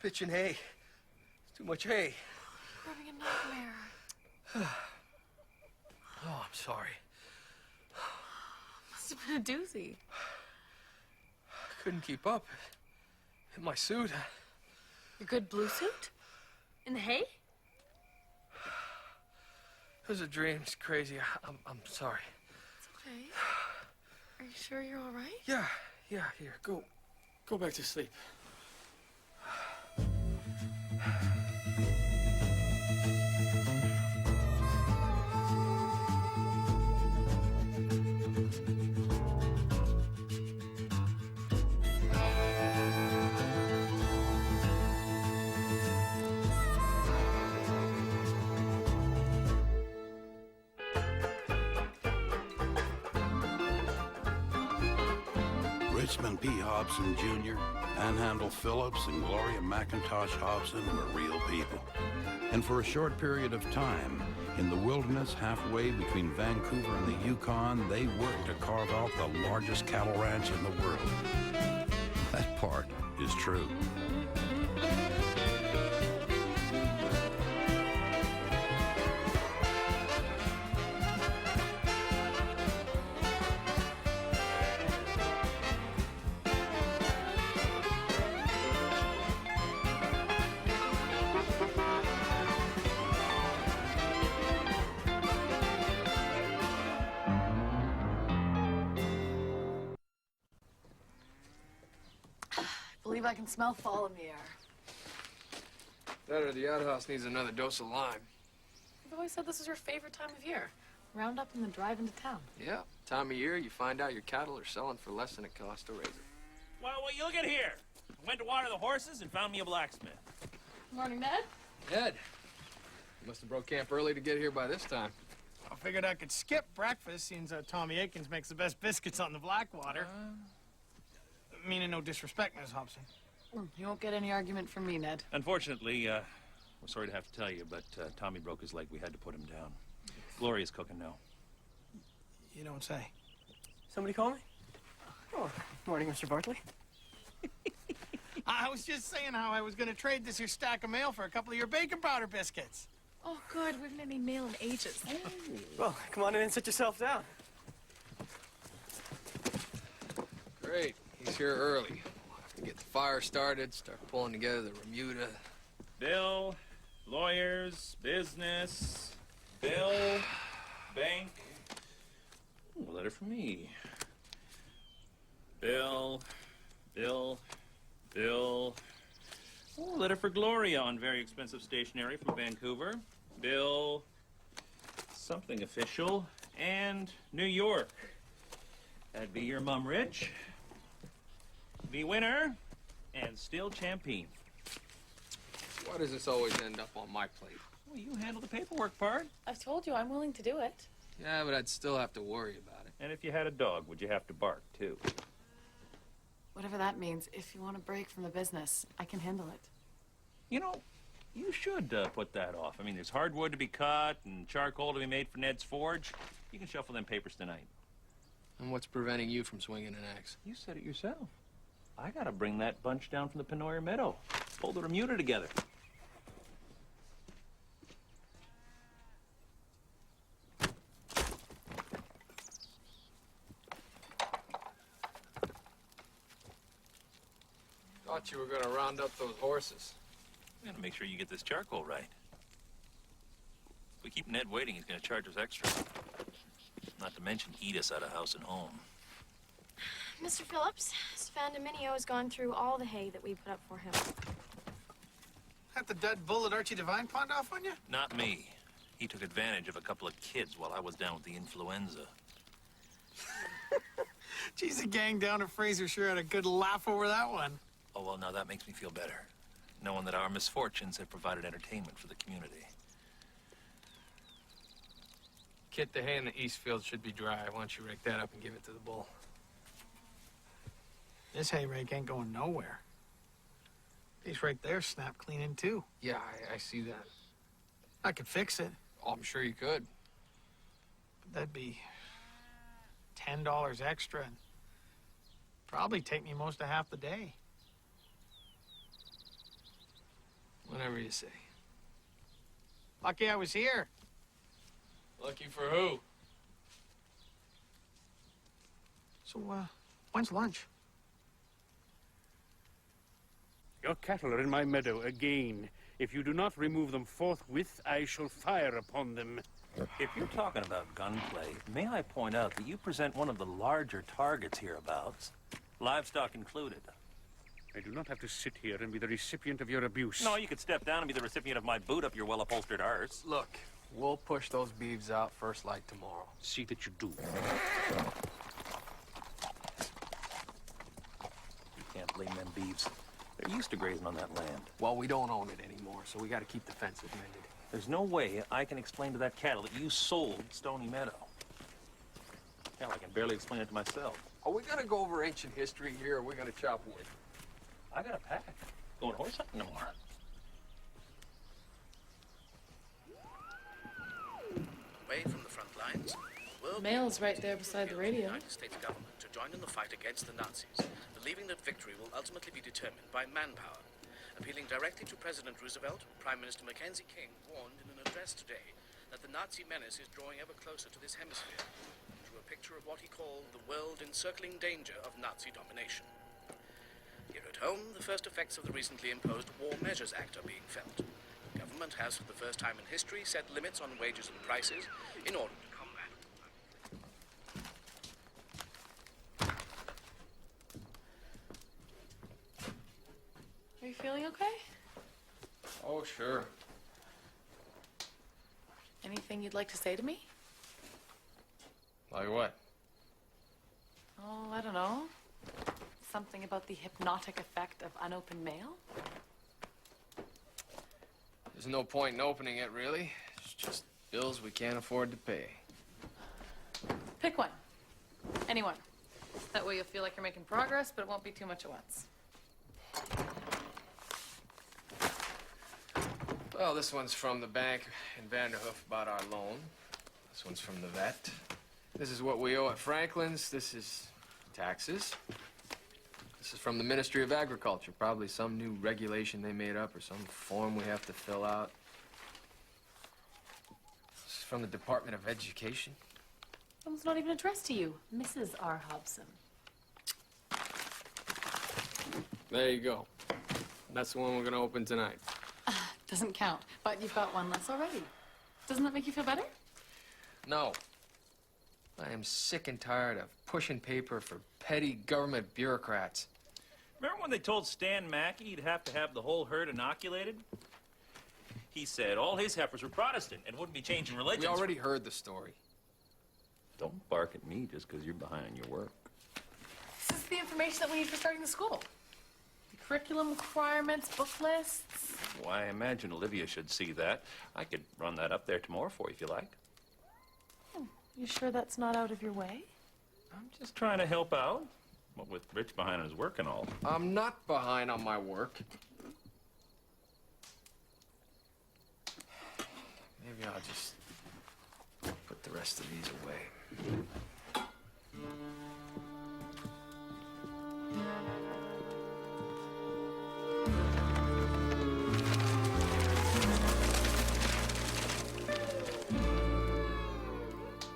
pitching hay. It's too much hay. I'm having a nightmare. Oh, I'm sorry. Must have been a doozy. I couldn't keep up. In my suit. Your good blue suit? In the hay? It was a dream. It's crazy. I'm sorry. It's okay. Are you sure you're all right? Yeah, here, go back to sleep. Richmond P. Hobson Jr., Panhandle Phillips, and Gloria McIntosh Hobson were real people. And for a short period of time, in the wilderness halfway between Vancouver and the Yukon, they worked to carve out the largest cattle ranch in the world. That part is true. I believe I can smell fall in the air. That or the outhouse needs another dose of lime. You've always said this is your favorite time of year. Round up and then drive into town. Yeah, time of year you find out your cattle are selling for less than it costs to raise it. Well, you look at here. I went to water the horses and found me a blacksmith. Morning, Ned. Ed, you must have broke camp early to get here by this time. I figured I could skip breakfast since Tommy Akins makes the best biscuits on the Blackwater. Meaning no disrespect, Miss Hobson. You won't get any argument from me, Ned. Unfortunately, we're sorry to have to tell you, but Tommy broke his leg. We had to put him down. Gloria's cooking now. You don't say. Somebody call me? Oh, morning, Mr. Bartley. I was just saying how I was going to trade this here stack of mail for a couple of your baking powder biscuits. Oh, good. We haven't had any mail in ages. Well, come on in and sit yourself down. Great, he's here early. We'll have to get the fire started, start pulling together the remuda. Bill, lawyers, business, bill, bank. Ooh, a letter from me. Bill. Ooh, a letter for Gloria on very expensive stationery from Vancouver. Bill, something official, and New York. That'd be your mum, Rich. Be winner, and still champagne. Why does this always end up on my plate? Well, you handle the paperwork part. I've told you I'm willing to do it. Yeah, but I'd still have to worry about it. And if you had a dog, would you have to bark, too? Whatever that means, if you want a break from the business, I can handle it. You know, you should put that off. I mean, there's hardwood to be cut and charcoal to be made for Ned's forge. You can shuffle them papers tonight. And what's preventing you from swinging an axe? You said it yourself. I gotta bring that bunch down from the Penoyer Meadow. Pull the remuda together. Thought you were gonna round up those horses. I'm gonna make sure you get this charcoal right. If we keep Ned waiting, he's gonna charge us extra. Not to mention eat us out of house and home. Mr. Phillips, Sven Dominio has gone through all the hay that we put up for him. Had the dead bull at Archie Devine pawned off on you? Not me. He took advantage of a couple of kids while I was down with the influenza. Geez, the gang down at Fraser sure had a good laugh over that one. Oh, well, now that makes me feel better, knowing that our misfortunes have provided entertainment for the community. Kit, the hay in the east field should be dry. Why don't you rake that up and give it to the bull? This hay rake ain't going nowhere. These right there snap clean in two. Yeah, I see that. I could fix it. Oh, I'm sure you could. But that'd be $10 extra and probably take me most of half the day. Whatever you say. Lucky I was here. Lucky for who? So, when's lunch? Your cattle are in my meadow again. If you do not remove them forthwith, I shall fire upon them. If you're talking about gunplay, may I point out that you present one of the larger targets hereabouts, livestock included. I do not have to sit here and be the recipient of your abuse. No, you could step down and be the recipient of my boot up your well-upholstered arse. Look, we'll push those beeves out first light tomorrow. See that you do. You can't blame them beeves. They're used to grazing on that land. Well, we don't own it anymore, so we gotta keep the fences mended. There's no way I can explain to that cattle that you sold Stony Meadow. Hell, I can barely explain it to myself. Are we gonna go over ancient history here, or are we gonna chop wood? I got a pack. Going horse hunting tomorrow. Away from the front lines, world Mail's right there beside the radio. United States government to join in the fight against the Nazis, believing that victory will ultimately be determined by manpower. Appealing directly to President Roosevelt, Prime Minister Mackenzie King warned in an address today that the Nazi menace is drawing ever closer to this hemisphere, through a picture of what he called the world-encircling danger of Nazi domination. Here at home, the first effects of the recently imposed War Measures Act are being felt. The government has, for the first time in history, set limits on wages and prices in order to combat. Are you feeling okay? Oh, sure. Anything you'd like to say to me? Like what? Oh, I don't know. Something about the hypnotic effect of unopened mail? There's no point in opening it, really. It's just bills we can't afford to pay. Pick one. Anyone. That way you'll feel like you're making progress, but it won't be too much at once. Well, this one's from the bank in Vanderhoof about our loan. This one's from the vet. This is what we owe at Franklin's. This is taxes. This is from the Ministry of Agriculture. Probably some new regulation they made up or some form we have to fill out. This is from the Department of Education. That was not even addressed to you, Mrs. R. Hobson. There you go. That's the one we're gonna open tonight. Doesn't count, but you've got one less already. Doesn't that make you feel better? No. I am sick and tired of pushing paper for petty government bureaucrats. Remember when they told Stan Mackey he'd have to have the whole herd inoculated? He said all his heifers were Protestant and wouldn't be changing religions. We already heard the story. Don't bark at me just because you're behind on your work. This is the information that we need for starting the school. The curriculum requirements, book lists. Why, I imagine Olivia should see that. I could run that up there tomorrow for you if you like. You sure that's not out of your way? I'm just trying to help out. What with Rich behind on his work and all. I'm not behind on my work. Maybe I'll just put the rest of these away.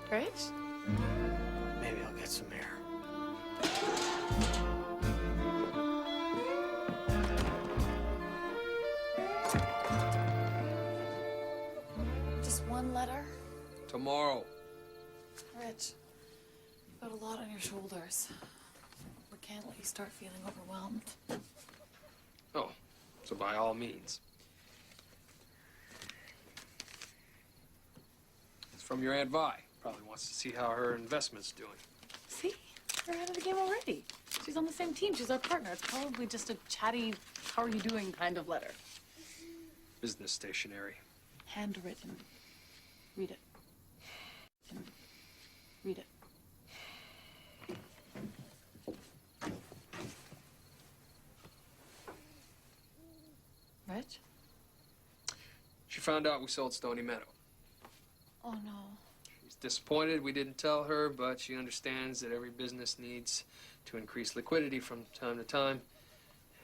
Right? Maybe I'll get some air. Just one letter? Tomorrow. Rich, you've got a lot on your shoulders. We can't let you start feeling overwhelmed. Oh, so by all means. It's from your Aunt Vi. Probably wants to see how her investment's doing. See? You're ahead of the game already. She's on the same team. She's our partner. It's probably just a chatty, how are you doing kind of letter. Business stationery. Handwritten. Read it. Read it. Rich? She found out we sold Stony Meadow. Oh, no. She's disappointed we didn't tell her, but she understands that every business needs to increase liquidity from time to time.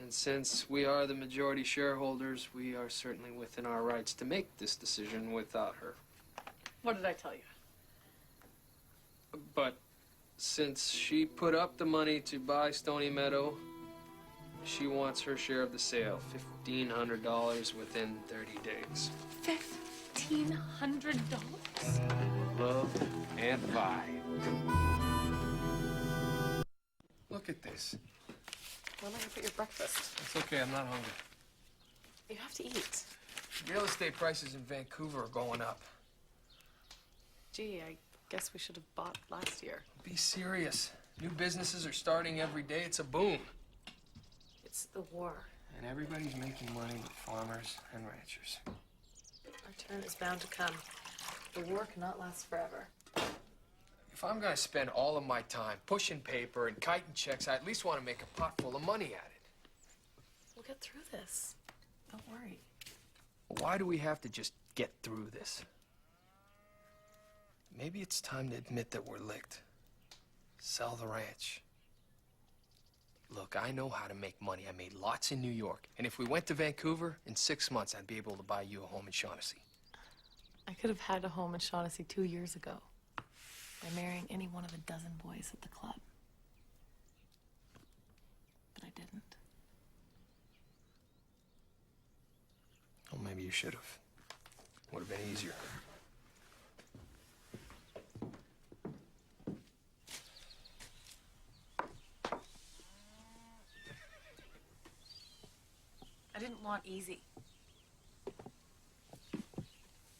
And since we are the majority shareholders, we are certainly within our rights to make this decision without her. What did I tell you? But since she put up the money to buy Stony Meadow, she wants her share of the sale, $1,500 within 30 days. $1,500? Love and vibe. Look at this. Where am I gonna put your breakfast? It's okay, I'm not hungry. You have to eat. Real estate prices in Vancouver are going up. Gee, I guess we should have bought last year. Be serious. New businesses are starting every day. It's a boom. It's the war. And everybody's making money but farmers and ranchers. Our turn is bound to come. The war cannot last forever. If I'm gonna spend all of my time pushing paper and kiting checks, I at least want to make a pot full of money at it. We'll get through this. Don't worry. Why do we have to just get through this? Maybe it's time to admit that we're licked. Sell the ranch. Look, I know how to make money. I made lots in New York. And if we went to Vancouver, in 6 months, I'd be able to buy you a home in Shaughnessy. I could have had a home in Shaughnessy 2 years ago by marrying any one of a dozen boys at the club. But I didn't. Well, maybe you should have. Would have been easier. I didn't want easy.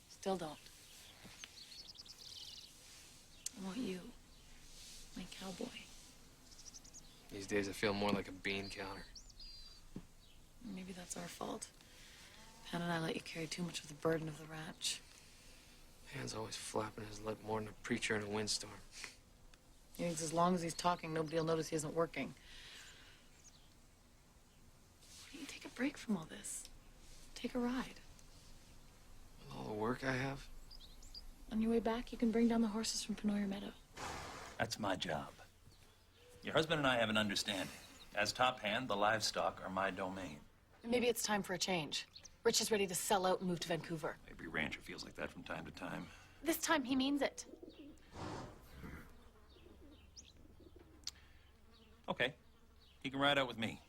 Still don't. I want you, my cowboy. These days, I feel more like a bean counter. Maybe that's our fault. Pan and I let you carry too much of the burden of the ranch. Pan's always flapping his lip more than a preacher in a windstorm. He thinks as long as he's talking, nobody will notice he isn't working. Why don't you take a break from all this? Take a ride. With all the work I have, On your way back, you can bring down the horses from Penoyer Meadow. That's my job. Your husband and I have an understanding. As top hand, the livestock are my domain. Maybe it's time for a change. Rich is ready to sell out and move to Vancouver. Every rancher feels like that from time to time. This time he means it. Okay. He can ride out with me.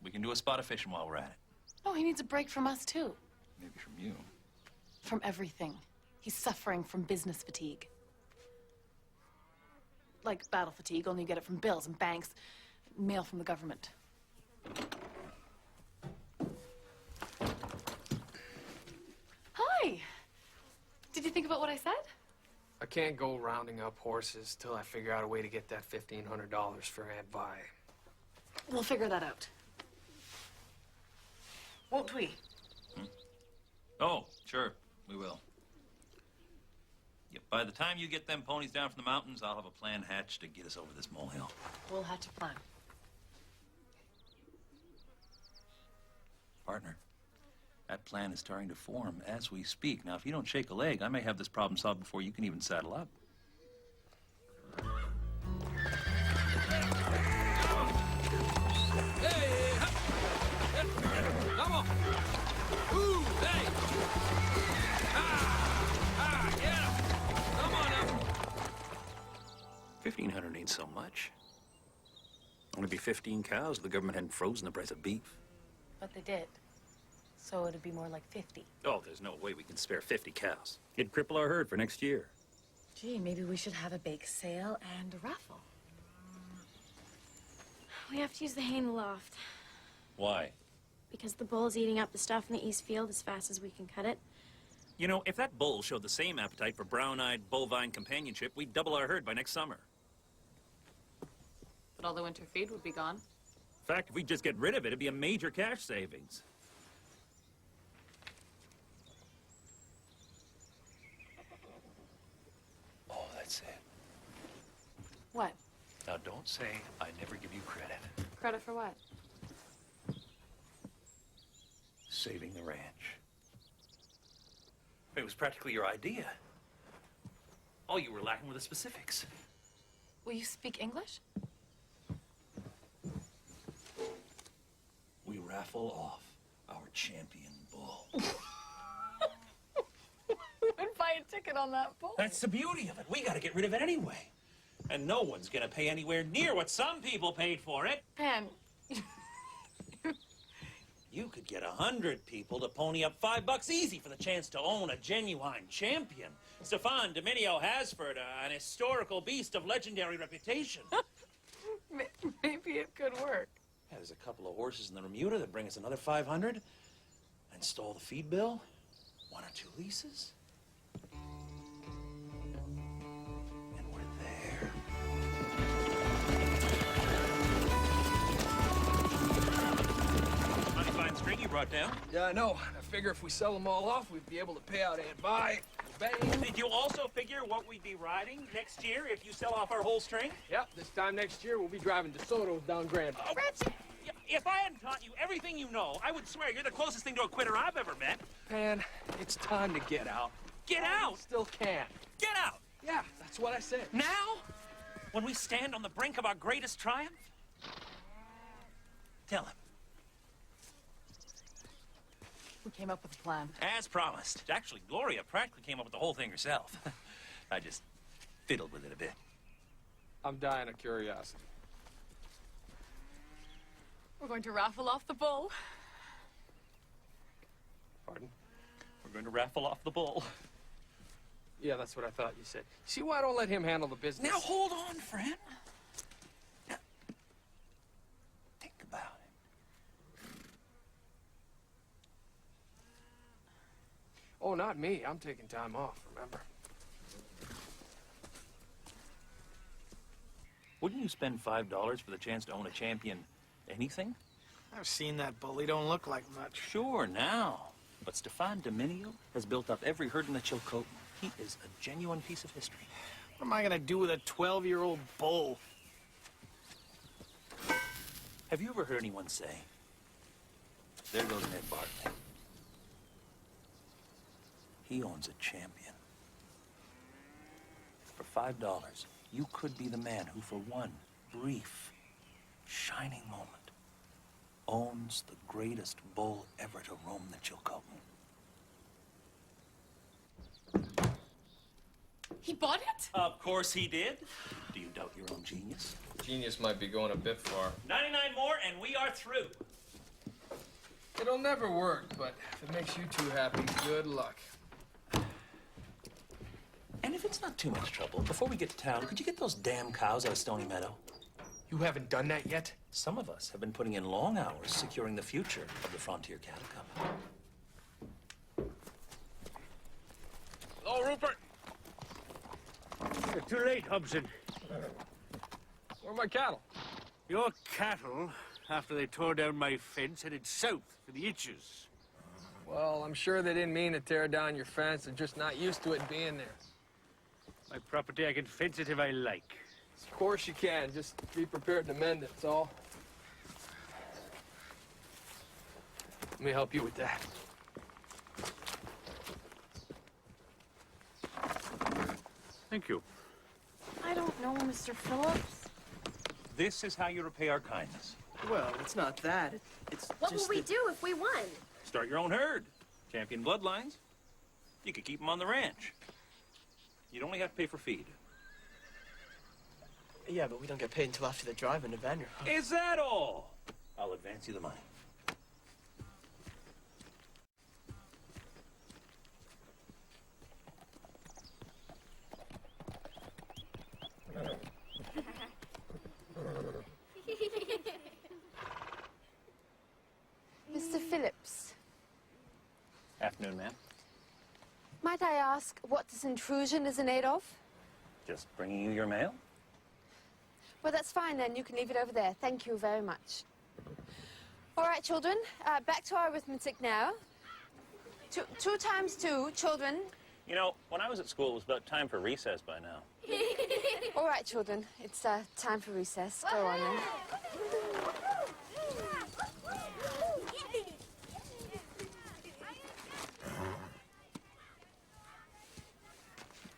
We can do a spot of fishing while we're at it. No, he needs a break from us, too. Maybe from you. From everything. He's suffering from business fatigue. Like battle fatigue, only you get it from bills and banks, mail from the government. Hi! Did you think about what I said? I can't go rounding up horses till I figure out a way to get that $1,500 for Aunt Vi. We'll figure that out. Won't we? Oh, sure. We will. Yep, by the time you get them ponies down from the mountains, I'll have a plan hatched to get us over this molehill. We'll hatch a plan. Partner, that plan is starting to form as we speak. Now, if you don't shake a leg, I may have this problem solved before you can even saddle up. Come on! Ooh, hey! Get him! Come on now! 1,500 ain't so much. Only be 15 cows if the government hadn't frozen the price of beef. But they did. So it'd be more like 50. Oh, there's no way we can spare 50 cows. It'd cripple our herd for next year. Gee, maybe we should have a bake sale and a raffle. We have to use the hay in the loft. Why? Because the bull's eating up the stuff in the east field as fast as we can cut it. You know, if that bull showed the same appetite for brown-eyed bovine companionship, we'd double our herd by next summer. But all the winter feed would be gone. In fact, if we just get rid of it, it'd be a major cash savings. Oh, that's it. What? Now, don't say I never give you credit. Credit for what? Saving the ranch. It was practically your idea. All you were lacking were the specifics. Will you speak English? raffle off our champion bull. We would buy a ticket on that bull. That's the beauty of it. We gotta get rid of it anyway. And no one's gonna pay anywhere near what some people paid for it. Pan, You could get 100 people to pony up $5 easy for the chance to own a genuine champion. Stefan Dominio Hasford, an historical beast of legendary reputation. maybe it could work. Yeah, there's a couple of horses in the Remuda that bring us another 500. Install the feed bill, 1 or 2 leases. And we're there. Mighty fine string you brought down. Yeah, I know. I figure if we sell them all off, we'd be able to pay out Aunt Vi. Bang. Did you also figure what we'd be riding next year if you sell off our whole string? Yep, this time next year, we'll be driving DeSoto's down Grand. Oh, if I hadn't taught you everything you know, I would swear you're the closest thing to a quitter I've ever met. Man, it's time to get out. Get out! Still can. Get out! Yeah, that's what I said. Now? When we stand on the brink of our greatest triumph? Tell him. We came up with a plan. As promised. Actually, Gloria practically came up with the whole thing herself. I just fiddled with it a bit. I'm dying of curiosity. We're going to raffle off the bull. Pardon? We're going to raffle off the bull. Yeah, that's what I thought you said. See why I don't let him handle the business? Now, hold on, friend. Now, think about it. Oh, not me. I'm taking time off, remember? Wouldn't you spend $5 for the chance to own a champion anything? I've seen that bull. He don't look like much. Sure, now. But Stefan Dominio has built up every herd in the Chilcotin. He is a genuine piece of history. What am I gonna do with a 12-year-old bull? Have you ever heard anyone say, there goes Ned Bartley? He owns a champion. For $5, you could be the man who, for one brief, shining moment, owns the greatest bull ever to roam the Chilcotin. He bought it? Of course he did. Do you doubt your own genius? Genius might be going a bit far. 99 more and we are through. It'll never work, but if it makes you too happy, good luck. And if it's not too much trouble, before we get to town, could you get those damn cows out of Stony Meadow? You haven't done that yet? Some of us have been putting in long hours securing the future of the Frontier Cattle Cup. Hello, Rupert. You're too late, Hobson. Where are my cattle? Your cattle, after they tore down my fence, headed south for the Itches. Well, I'm sure they didn't mean to tear down your fence. They're just not used to it being there. My property, I can fence it if I like. Of course you can. Just be prepared to mend it, that's all. Let me help you with that. Thank you. I don't know, Mr. Phillips. This is how you repay our kindness. Well, it's not that. It's What just will we that- do if we won? Start your own herd. Champion bloodlines. You could keep them on the ranch. You'd only have to pay for feed. Yeah, but we don't get paid until after the drive into Vanderhoof. Is that all? I'll advance you the money. Mr. Phillips, Afternoon, ma'am. might I ask what this intrusion is in aid of? Just bringing you your mail. Well, that's fine then. You can leave it over there. Thank you very much. All right, children. Back to our arithmetic now. Two times 2, children. You know, when I was at school, it was about time for recess by now. All right, children. It's time for recess. Go on then.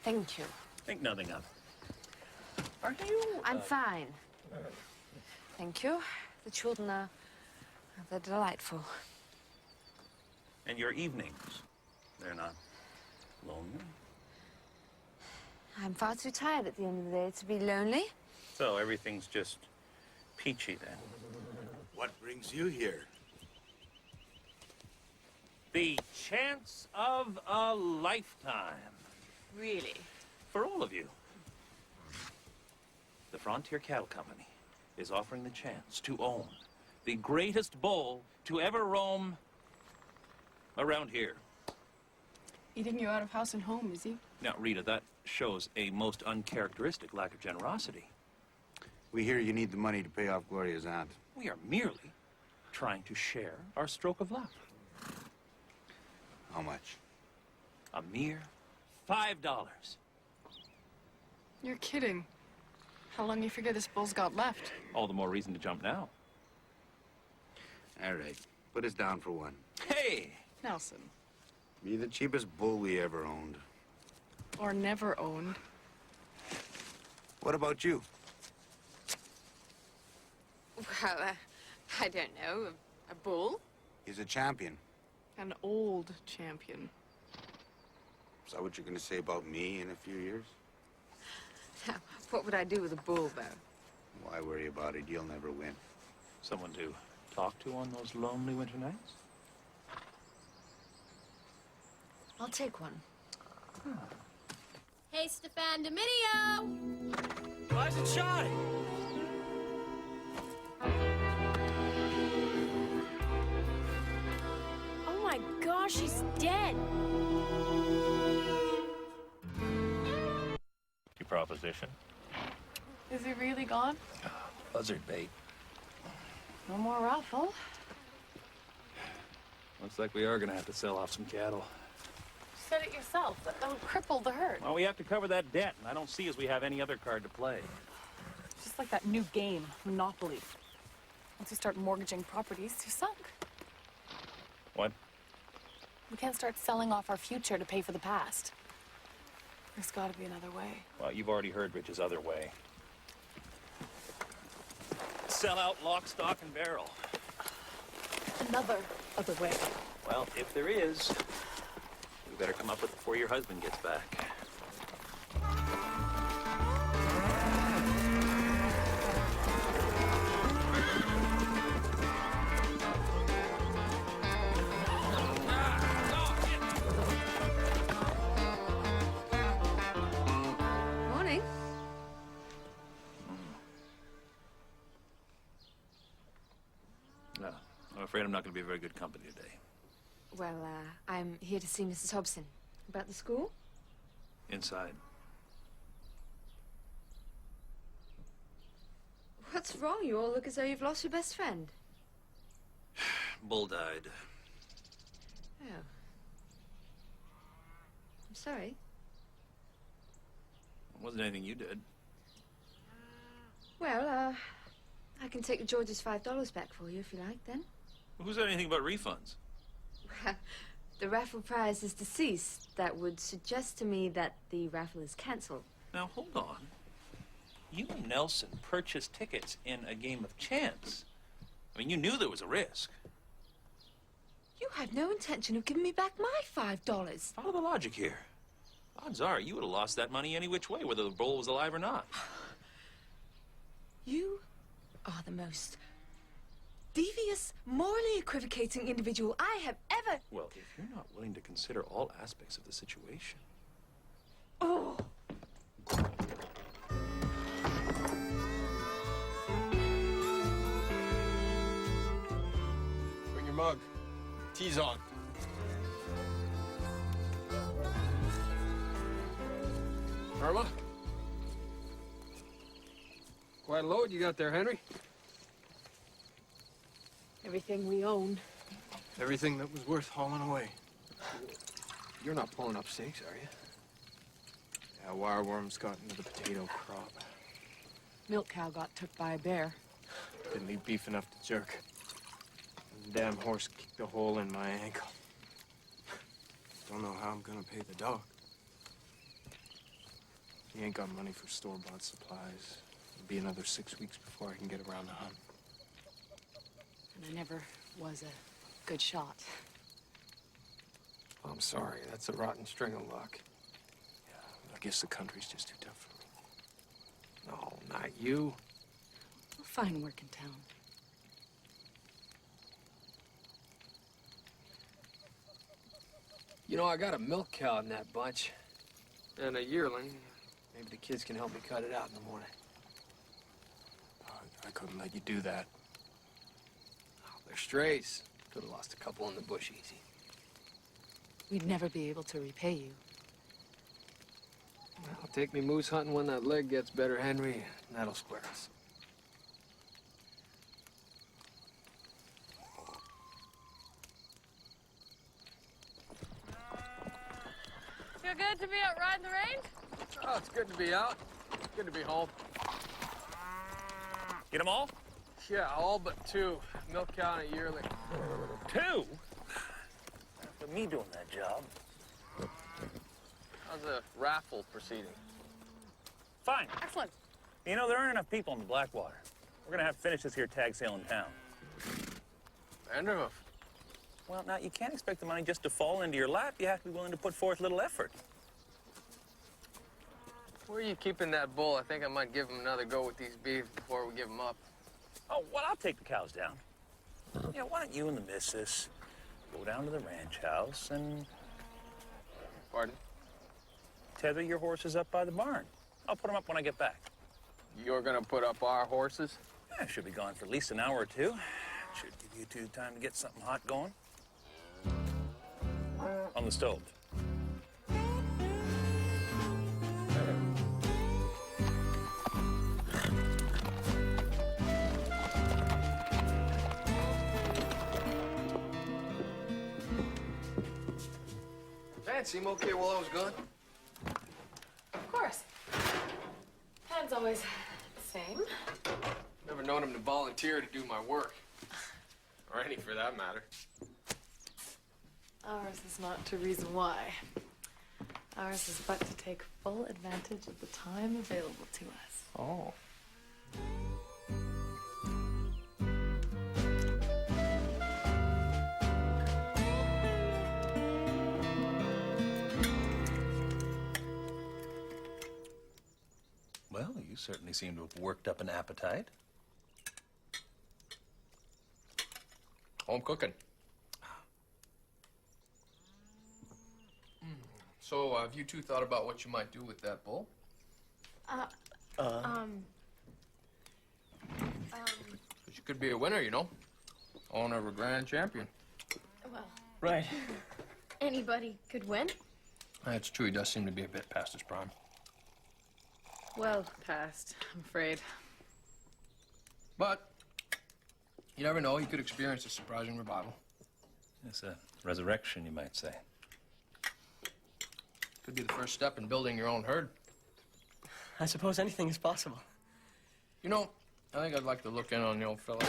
Thank you. Think nothing of it. Are you? I'm fine. Thank you. The children are They're delightful. And your evenings, they're not lonely? I'm far too tired at the end of the day to be lonely. So everything's just peachy then. What brings you here? The chance of a lifetime. Really? For all of you. The Frontier Cattle Company is offering the chance to own the greatest bull to ever roam around here. Eating you out of house and home, is he? Now, Rita, that shows a most uncharacteristic lack of generosity. We hear you need the money to pay off Gloria's aunt. We are merely trying to share our stroke of luck. How much? A mere $5. You're kidding. How long do you figure this bull's got left? All the more reason to jump now. All right. Put us down for one. Hey! Nelson. Be the cheapest bull we ever owned. Or never owned. What about you? Well, I don't know. A bull? He's a champion. An old champion. Is that what you're going to say about me in a few years? Now, what would I do with a bull, though? Why worry about it? You'll never win. Someone to talk to on those lonely winter nights? I'll take one. Hey, Stefan Dominio! Why is it shy? Oh my gosh, he's dead. Your proposition? Is he really gone? Buzzard bait. No more raffle. Looks like we are gonna have to sell off some cattle. You said it yourself. That would cripple the herd. Well, we have to cover that debt, and I don't see as we have any other card to play. It's just like that new game, Monopoly. Once you start mortgaging properties, you're sunk. What? We can't start selling off our future to pay for the past. There's got to be another way. Well, you've already heard Rich's other way. Sell out lock, stock, and barrel. Another other way. Well, if there is, we better come up with it before your husband gets back. Morning. No, I'm afraid I'm not going to be a very good company today. Well, I'm here to see Mrs. Hobson. About the school? Inside. What's wrong? You all look as though you've lost your best friend. Bull died. Oh. I'm sorry. It wasn't anything you did. Well, I can take George's $5 back for you if you like, then. Who said anything about refunds? Well, the raffle prize is deceased. That would suggest to me that the raffle is cancelled. Now, hold on. You and Nelson purchased tickets in a game of chance. I mean, you knew there was a risk. You had no intention of giving me back my $5. Follow the logic here. Odds are you would have lost that money any which way, whether the bull was alive or not. You are the most devious, morally equivocating individual I have ever... Well, if you're not willing to consider all aspects of the situation... Oh! Bring your mug. Tea's on. Irma? Quite a load you got there, Henry. Everything we own. Everything that was worth hauling away. You're not pulling up stakes, are you? Yeah, wireworms got into the potato crop. Milk cow got took by a bear. Didn't leave beef enough to jerk. And the damn horse kicked a hole in my ankle. Don't know how I'm gonna pay the dog. He ain't got money for store-bought supplies. It'll be another 6 weeks before I can get around the hunt. And I never was a good shot. I'm sorry. That's a rotten string of luck. Yeah, I guess the country's just too tough for me. No, not you. We'll find work in town. You know, I got a milk cow in that bunch. And a yearling. Maybe the kids can help me cut it out in the morning. I couldn't let you do that. Oh, they're strays. Could have lost a couple in the bush easy. We'd never be able to repay you. Well, take me moose hunting when that leg gets better, Henry, and that'll square us. Feel good to be out riding the range? Oh, it's good to be out. It's good to be home. Get them all? Yeah, all but two. Milk cow and a yearling. Two? For me doing that job. How's the raffle proceeding? Fine. Excellent. You know, there aren't enough people in the Blackwater. We're gonna have to finish this here tag sale in town. Vanderhoof. Well, now, you can't expect the money just to fall into your lap. You have to be willing to put forth a little effort. Where are you keeping that bull? I think I might give him another go with these beeves before we give him up. Oh, well, I'll take the cows down. Yeah, why don't you and the missus go down to the ranch house and... Pardon? Tether your horses up by the barn. I'll put them up when I get back. You're gonna put up our horses? I should be gone for at least an hour or two. Should give you two time to get something hot going. On the stove. Van, seem okay while I was gone? Of course. Pan's always the same. Never known him to volunteer to do my work. Or any for that matter. Ours is not to reason why. Ours is but to take full advantage of the time available to us. Oh. Well, you certainly seem to have worked up an appetite. Home cooking. So, have you two thought about what you might do with that bull? Because you could be a winner, you know. Owner of a grand champion. Well, Right. anybody could win. That's true. He does seem to be a bit past his prime. Well past, I'm afraid. But you never know. He could experience a surprising revival. It's a resurrection, you might say. Could be the first step in building your own herd. I suppose anything is possible. You know, I think I'd like to look in on the old fella.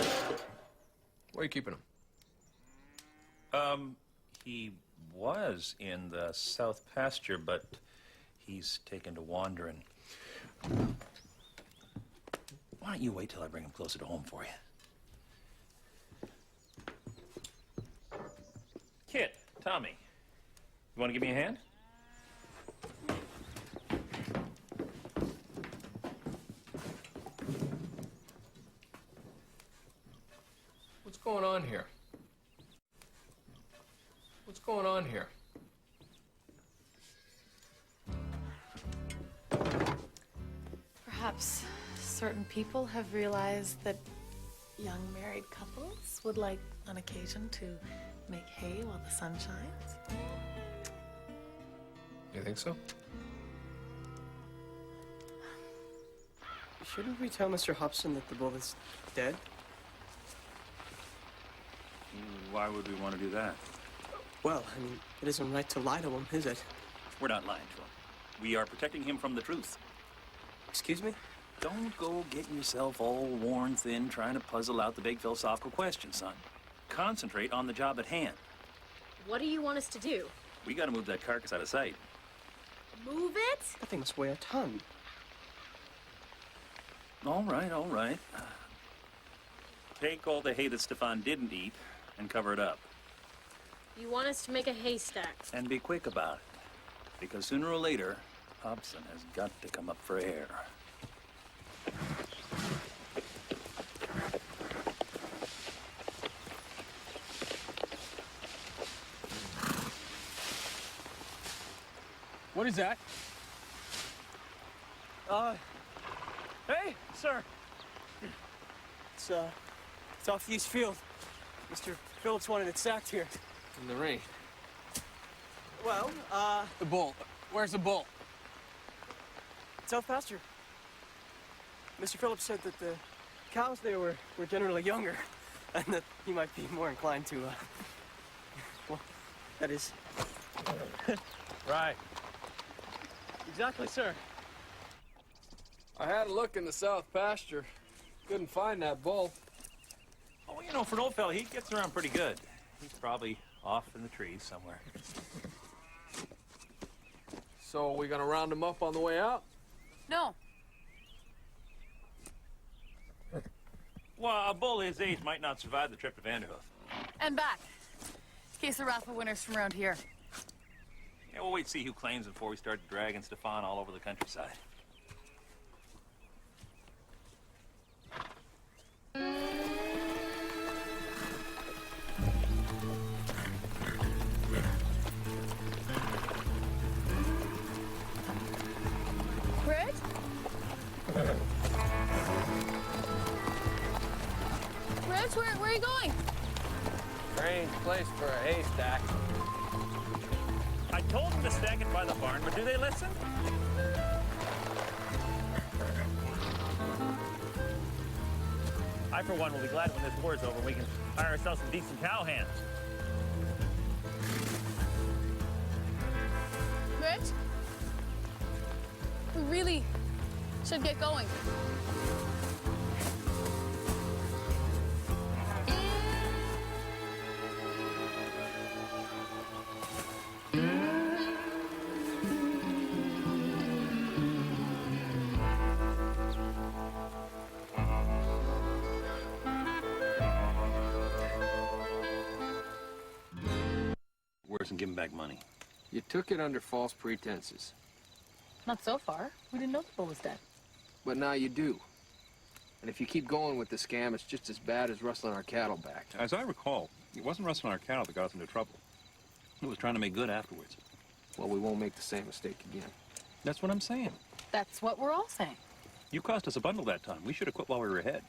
Where are you keeping him? He was in the south pasture, but he's taken to wandering. Why don't you wait till I bring him closer to home for you? Kit, Tommy, you want to give me a hand? What's going on here? What's going on here? Perhaps certain people have realized that young married couples would like, on occasion, to make hay while the sun shines. You think so? Shouldn't we tell Mr. Hobson that the bull is dead? Why would we want to do that? Well, I mean, it isn't right to lie to him, is it? We're not lying to him. We are protecting him from the truth. Excuse me? Don't go getting yourself all worn thin trying to puzzle out the big philosophical question, son. Concentrate on the job at hand. What do you want us to do? We gotta move that carcass out of sight. Move it? That thing must weigh a ton. All right, all right. Take all the hay that Stefan didn't eat, and cover it up. You want us to make a haystack? And be quick about it. Because sooner or later, Hobson has got to come up for air. What is that? Hey, sir. It's off the East Field. Mr. Phillips wanted it sacked here. In the rain. Well, The bull. Where's the bull? it's out pasture. Mr. Phillips said that the cows there were generally younger, and that he might be more inclined to, well, that is... Right. Exactly, sir. I had a look in the south pasture. Couldn't find that bull. Oh, you know, for an old fella, he gets around pretty good. He's probably off in the trees somewhere. So are we gonna round him up on the way out? No. Well, a bull his age might not survive the trip to Vanderhoof. And back. In case the raffle winners from around here. Yeah, we'll wait to see who claims before we start dragging Stefan all over the countryside. Brett? Brett, where are you going? Strange place for a haystack. I told them to stack it by the barn, but do they listen? I, for one, will be glad when this war's over we can hire ourselves some decent cowhands. Brett? We really should get going. Worse than giving back money. You took it under false pretenses, Not so far. We didn't know the bull was dead. but now you do. And if you keep going with the scam, it's just as bad as rustling our cattle back. As I recall, it wasn't rustling our cattle that got us into trouble. It was trying to make good afterwards. Well, we won't make the same mistake again. That's what I'm saying. That's what we're all saying. You cost us a bundle that time. We should have quit while we were ahead.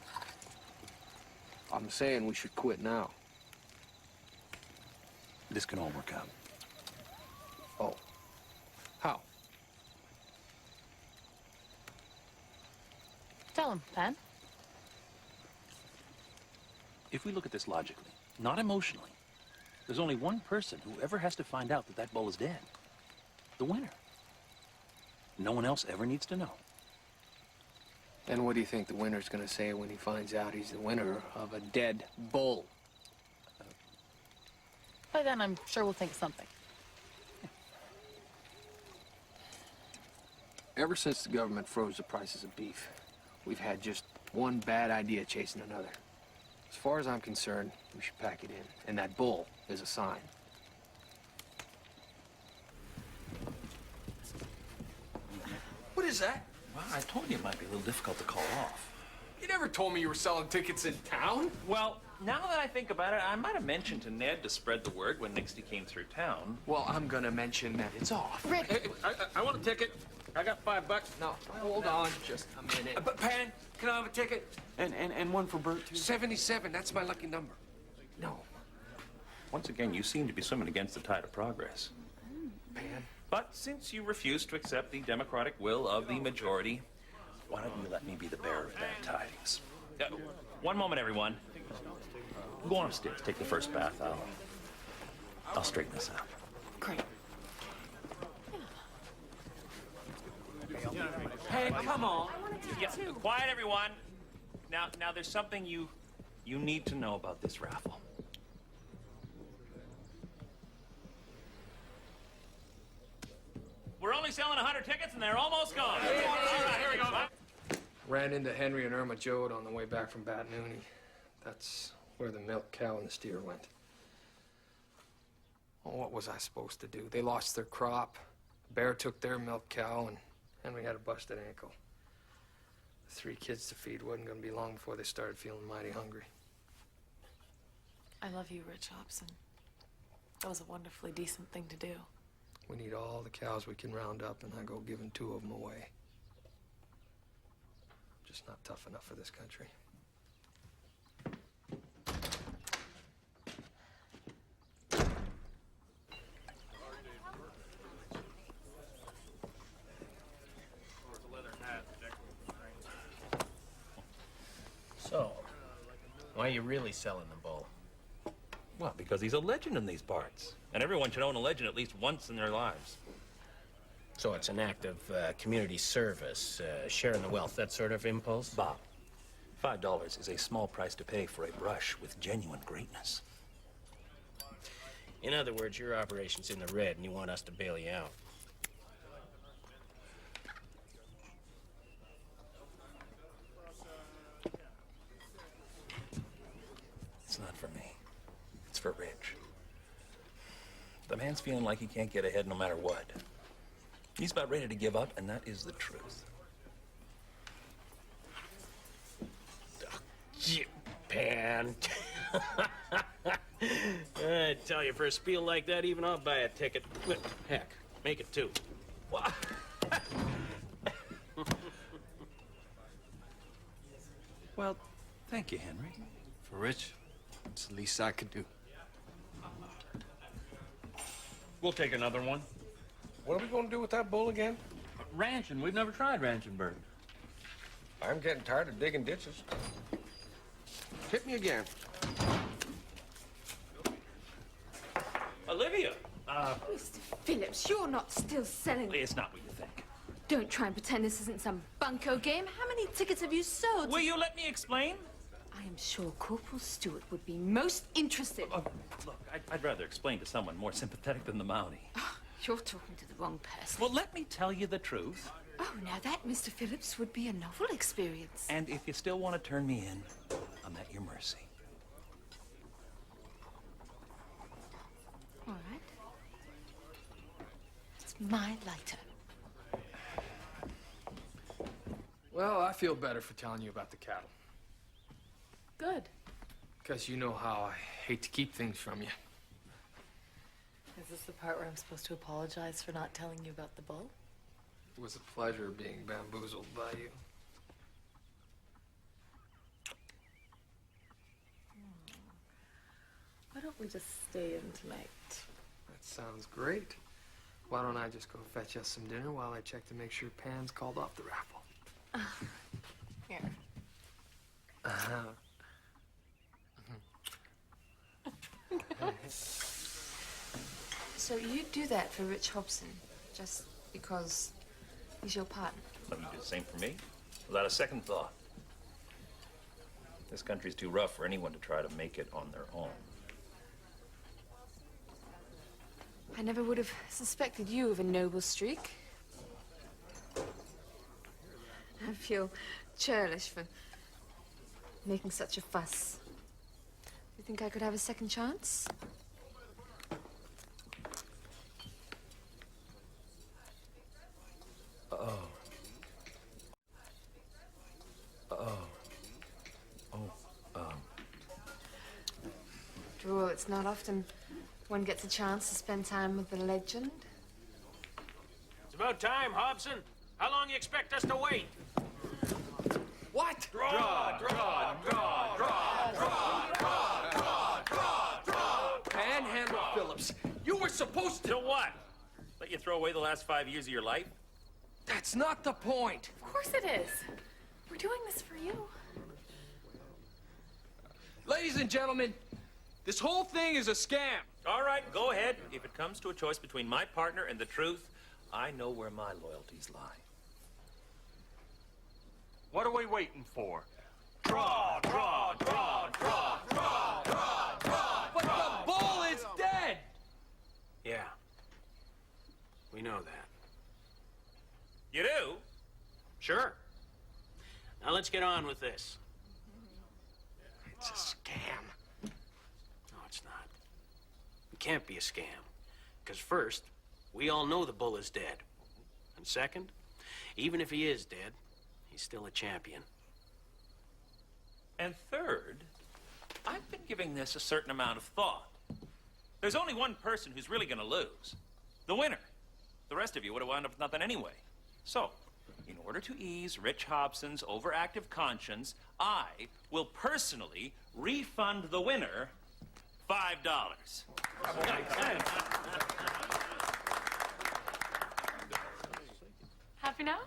I'm saying we should quit now. This can all work out. Oh. How? Tell him, Pan. If we look at this logically, not emotionally, there's only one person who ever has to find out that that bull is dead. The winner. No one else ever needs to know. And what do you think the winner's gonna say when he finds out he's the winner of a dead bull? By then, I'm sure we'll think of something. Ever since the government froze the prices of beef, we've had just one bad idea chasing another. As far as I'm concerned, we should pack it in. And that bull is a sign. What is that? Well, I told you it might be a little difficult to call off. You never told me you were selling tickets in town. Well, now that I think about it, I might have mentioned to Ned to spread the word when Nixie came through town. Well, I'm gonna mention that it's off. Rick. I want a ticket. I got $5. No, hold on just a minute. But Pan, can I have a ticket? And one for Bert, too. 77, that's my lucky number. No. Once again, you seem to be swimming against the tide of progress. Pan. But since you refuse to accept the democratic will of the majority, why don't you let me be the bearer of bad tidings? One moment, everyone. Go on upstairs, take the first bath. I'll straighten this out. Great. Hey, come on. Yeah, quiet, everyone. Now, there's something you need to know about this raffle. We're only selling 100 tickets, and they're almost gone. All right, here we go. Ran into Henry and Irma Jode on the way back from Batnooney. That's where the milk cow and the steer went. Well, what was I supposed to do? They lost their crop. Bear took their milk cow, and Henry had a busted ankle. The 3 kids to feed wasn't going to be long before they started feeling mighty hungry. I love you, Rich Hobson. That was a wonderfully decent thing to do. We need all the cows we can round up, and I go giving 2 of them away. Just not tough enough for this country. So, why are you really selling the bull? Well, because he's a legend in these parts. And everyone should own a legend at least once in their lives. So it's an act of community service, sharing the wealth, that sort of impulse? Bob, $5 is a small price to pay for a brush with genuine greatness. In other words, your operation's in the red and you want us to bail you out. It's not for me. It's for Rich. The man's feeling like he can't get ahead no matter what. He's about ready to give up, and that is the truth. Pan. I tell you, for a spiel like that, even I'll buy a ticket. Heck, make it 2. What? Well, thank you, Henry. For Rich, it's the least I could do. We'll take another one. What are we going to do with that bull again? Ranching. We've never tried ranching, Bert. I'm getting tired of digging ditches. Hit me again. Olivia! Mr. Phillips, you're not still selling. It's not what you think. Don't try and pretend this isn't some bunco game. How many tickets have you sold? Will you let me explain? I am sure Corporal Stewart would be most interested. Look, I'd rather explain to someone more sympathetic than the Mountie. Oh, you're talking to the wrong person. Well, let me tell you the truth. Oh, now that, Mr. Phillips, would be a novel experience. And if you still want to turn me in, I'm at your mercy. All right. It's my lighter. Well, I feel better for telling you about the cattle. Good. Because you know how I hate to keep things from you. Is this the part where I'm supposed to apologize for not telling you about the bull? It was a pleasure being bamboozled by you. Why don't we just stay in tonight? That sounds great. Why don't I just go fetch us some dinner while I check to make sure Pan's called off the raffle? Here. So you do that for Rich Hobson, just because he's your partner? Let me do the same for me, without a second thought. This country's too rough for anyone to try to make it on their own. I never would have suspected you of a noble streak. I feel churlish for making such a fuss. You think I could have a second chance? Uh-oh. Uh-oh. Well, it's not often one gets a chance to spend time with the legend. It's about time, Hobson. How long you expect us to wait? What? Draw! Panhandle Phillips, you were supposed to... To what? Let you throw away the last 5 years of your life? That's not the point. Of course it is. We're doing this for you. Ladies and gentlemen, this whole thing is a scam. All right, go ahead. If it comes to a choice between my partner and the truth, I know where my loyalties lie. What are we waiting for? But the bull is dead! Yeah. We know that. You do? Sure. Now let's get on with this. It's a scam. No, it's not. It can't be a scam. Because first, we all know the bull is dead. And second, even if he is dead, he's still a champion. And third, I've been giving this a certain amount of thought. There's only one person who's really going to lose. The winner. The rest of you would have wound up with nothing anyway. So, in order to ease Rich Hobson's overactive conscience, I will personally refund the winner $5. Happy now?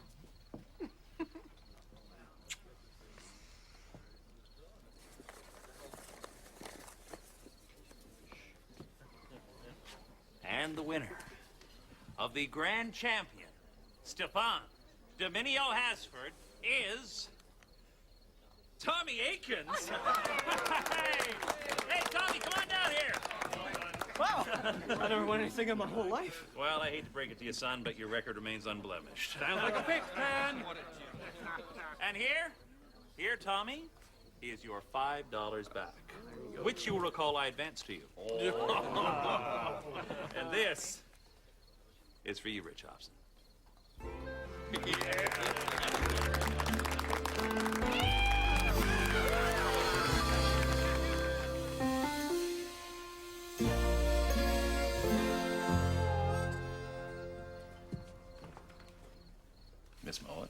And the winner of the grand champion, Stefan Dominio Hasford, is Tommy Akins. Hey, Tommy, come on down here. Wow, I never won anything in my whole life. Well, I hate to break it to you, son, but your record remains unblemished. Sounds like a fix, man. And here, Tommy, is your $5 back, which you will recall I advanced to you. And this is for you, Rich Hobson. Miss Mullet.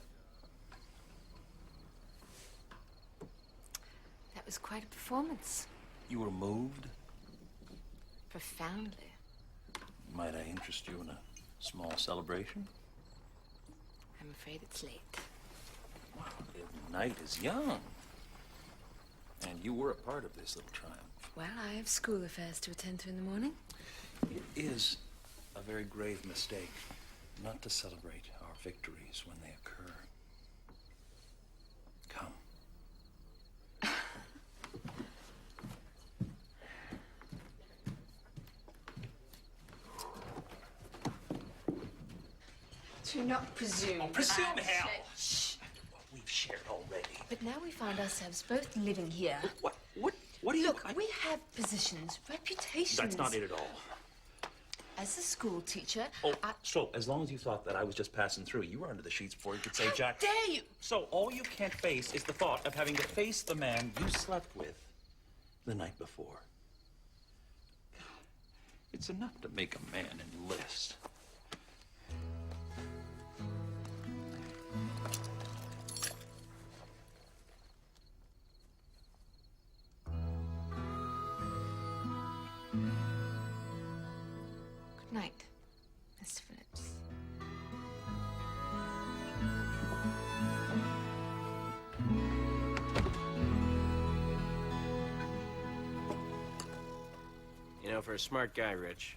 That was quite a performance. You were moved? Profoundly. Might I interest you in a small celebration? I'm afraid it's late. Wow, the night is young. And you were a part of this little triumph. Well, I have school affairs to attend to in the morning. It is a very grave mistake not to celebrate our victories when they occur. Come. Do not presume. Oh, presume I hell! Shh. We've shared already. But now we find ourselves both living here. What do you... Look, we have positions, reputations. That's not it at all. As a school teacher, Oh, so as long as you thought that I was just passing through, you were under the sheets before you could say How Jack. dare you? So all you can't face is the thought of having to face the man you slept with the night before. It's enough to make a man enlist. Good night, Mr. Phillips. You know, for a smart guy, Rich,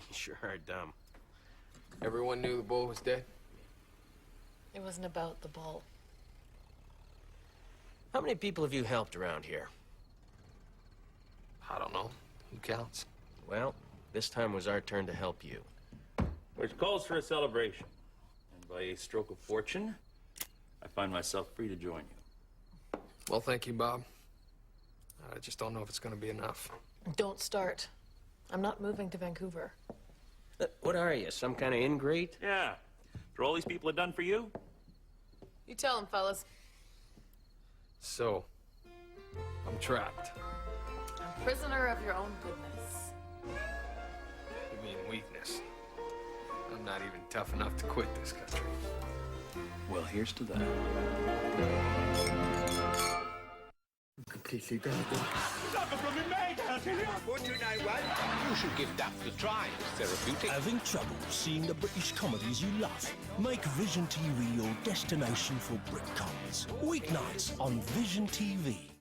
you sure are dumb. Everyone knew the bull was dead? It wasn't about the bull. How many people have you helped around here? I don't know. Who counts? Well, this time was our turn to help you. Which calls for a celebration. And by a stroke of fortune, I find myself free to join you. Well, thank you, Bob. I just don't know if it's going to be enough. Don't start. I'm not moving to Vancouver. What are you, some kind of ingrate? Yeah. After all these people have done for you? You tell him, fellas. So, I'm trapped. A prisoner of your own goodness. You mean weakness? I'm not even tough enough to quit this country. Well, here's to that. Completely dead. You should give that a try. It's therapeutic. Having trouble seeing the British comedies you love? Make Vision TV your destination for Brit comedies. Weeknights on Vision TV.